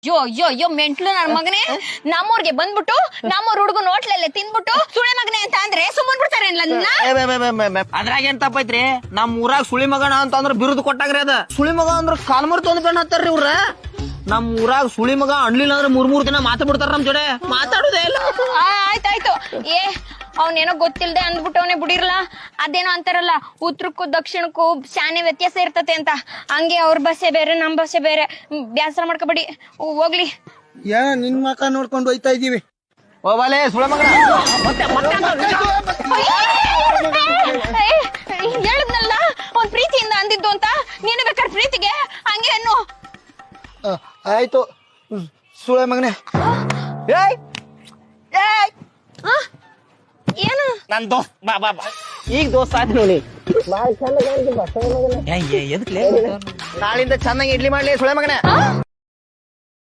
ಯೋ ಯೋ ಯೋ mental ನನ್ ಮಗನೇ, ನಮ್ಮೂರ್ಗೆ ಬಂದ್ಬಿಟ್ಟು ನಮ್ಮೂರ್ ಹುಡುಗನ ಹೋಟ್ಲಲ್ಲೇ ತಿಂದ್ಬಿಟ್ಟು ಸುಳೆ ಮಗನೇ ಅಂತ ಅಂದ್ರೆ ಸುಮ್ಮನ್ ಬಿಡ್ತಾರೇನ್ಲ ಅದ್ರಾಗ ಏನ್ ತಪ್ಪೈತ್ರಿ? ನಮ್ ಊರಾಗ ಸುಳಿ ಮಗನ ಅಂತ ಅಂದ್ರ ಬಿರುದು ಕೊಟ್ಟಾಗ್ರಿ ಅದ. ಸುಳಿ ಮಗ ಅಂದ್ರ ಕಾಲ್ಮರ್ ತೊಂದ್ ಬೆಣ್ಣ ಹತ್ತಾರ್ರಿ ಇವ್ರ. ನಮ್ ಊರಾಗ ಸುಳಿ ಮಗ ಅಣ್ಲಿಲ್ಲ ಅಂದ್ರೆ 3 ದಿನ ಮಾತಾಡ್ಬಿಡ್ತಾರ ನಮ್ ಜೋಡೆ, ಮಾತಾಡುದೇ ಇಲ್ಲ. ಆಯ್ತಾಯ್ತು. ಅವನೇನೋ ಗೊತ್ತಿಲ್ದೆ ಅಂದ್ಬಿಟ್ಟವನೇ ಬಿಡಿರ್ಲ. ಅದೇನೋ ಅಂತಾರಲ್ಲ, ಉತ್ತರಕ್ಕೂ ದಕ್ಷಿಣಕ್ಕೂ ಶಾನೆ ವ್ಯತ್ಯಾಸ ಇರ್ತತೆ ಅಂತ. ಹಂಗೆ ಅವ್ರ ಭಾಷೆ ಬೇರೆ ನಮ್ ಭಾಷೆ ಬೇರೆ. ಬ್ಯಾಸರ ಮಾಡ್ಕೊಬೇಡಿ, ಹೋಗ್ಲಿ. ನಿನ್ ಮಕ ನೋಡ್ಕೊಂಡು ಹೋಯ್ತಾ ಇದೀವಿ. ಹೋಗಲೇ ಸುಳಿ ಮಗನ. ಹೇಳದ್ನಲ್ಲ ಅವ್ನ್ ಪ್ರೀತಿಯಿಂದ ಅಂದಿದ್ದು ಅಂತ. ನೀನು ಬೇಕಾದ್ರೆ ಪ್ರೀತಿಗೆ ಹಂಗೆ ಅನ್ನು. ಆಯ್ತು ಸುಳೆ ಮಗನೆ. ಏನು ನನ್ ದೋಸ್ತ್ ಬಾ ಬಾ ಬಾ, ಈಗ ದೋಸ್ತ್ ಆಯ್ತು ನೋಡಿ. ನಾಳಿಂದ ಚೆನ್ನಾಗಿ ಇಡ್ಲಿ ಮಾಡ್ಲಿ ಸುಳೆ ಮಗನೇ.